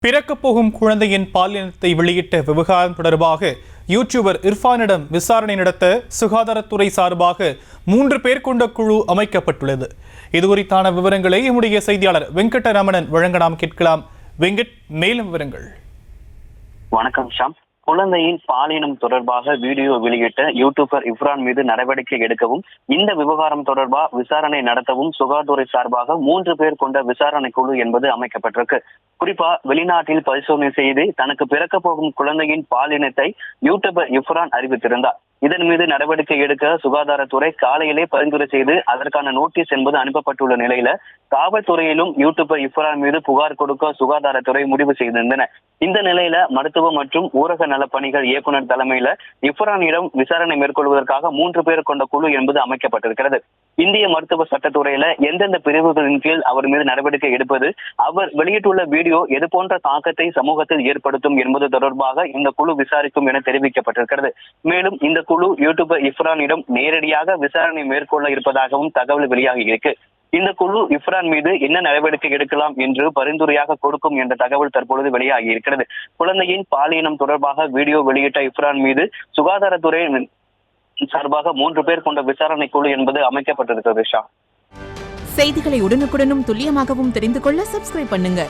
பிறக்கப் போகும் குழந்தையின் பாலினத்தை வெளியிட்ட விவகாரம் தொடர்பாக யூடியூபர் இர்ஃபானிடம் விசாரணை நடத்த சுகாதாரத்துறை சார்பாக 3 பேர் கொண்ட குழு அமைக்கப்பட்டுள்ளது. இதுகுறித்தான விவரங்களை நம்முடைய செய்தியாளர் வெங்கடரமணன் வழங்க நாம் கேட்கலாம். வெங்கட், மேலும் விவரங்கள். வணக்கம் ஷாம். குழந்தையின் பாலினம் தொடர்பாக வீடியோ வெளியிட்ட யூடியூபர் இர்ஃபான் மீது நடவடிக்கை எடுக்கவும், இந்த விவகாரம் தொடர்பாக விசாரணை நடத்தவும் சுகாதாரத்துறை சார்பாக 3 பேர் கொண்ட விசாரணை குழு என்பது அமைக்கப்பட்டிருக்கு. குறிப்பா வெளிநாட்டில் பரிசோதனை செய்து தனக்கு பிறக்க போகும் குழந்தையின் பாலினத்தை யூடியூபர் இர்ஃபான் அறிவித்திருந்தார். இதன் மீது நடவடிக்கை எடுக்க சுகாதாரத்துறை காலையிலே பரிந்துரை செய்து அதற்கான நோட்டீஸ் என்பது அனுப்பப்பட்டுள்ள நிலையில காவல்துறையிலும் யூடியூபர் இர்ஃபான் மீது புகார் கொடுக்க சுகாதாரத்துறை முடிவு செய்திருந்தன. இந்த நிலையில மருத்துவ மற்றும் ஊரக நலப்பணிகள் இயக்குநர் தலைமையில இர்ஃபானிடம் விசாரணை மேற்கொள்வதற்காக 3 பேர் கொண்ட குழு என்பது அமைக்கப்பட்டிருக்கிறது. இந்திய மருத்துவ சட்டத்துறையில எந்தெந்த பிரிவுகளின் கீழ் அவர் மீது நடவடிக்கை எடுப்பது, அவர் வெளியிட்டுள்ள வீடியோ எது போன்ற தாக்கத்தை சமூகத்தில் ஏற்படுத்தும் என்பது தொடர்பாக இந்த குழு விசாரிக்கும் என தெரிவிக்கப்பட்டிருக்கிறது. மேலும் இந்த குழு யூடியூபர் இர்ஃபானிடம் நேரடியாக விசாரணை மேற்கொள்ள இருப்பதாகவும் தகவல் வெளியாகி இருக்கு. இந்த குழு இர்ஃபான் மீது என்ன நடவடிக்கை எடுக்கலாம் என்று பரிந்துரையாக கொடுக்கும் என்ற தகவல் தற்பொழுது வெளியாகி இருக்கிறது. குழந்தையின் பாலினம் தொடர்பாக வீடியோ வெளியிட்ட இர்ஃபான் மீது சுகாதாரத்துறை சார்பாக 3 பேர் கொண்ட விசாரணை குழு என்பது அமைக்கப்பட்டிருக்கிறது. செய்திகளை உடனுக்குடனும் துல்லியமாகவும் தெரிந்து கொள்ள சப்ஸ்கிரைப் பண்ணுங்க.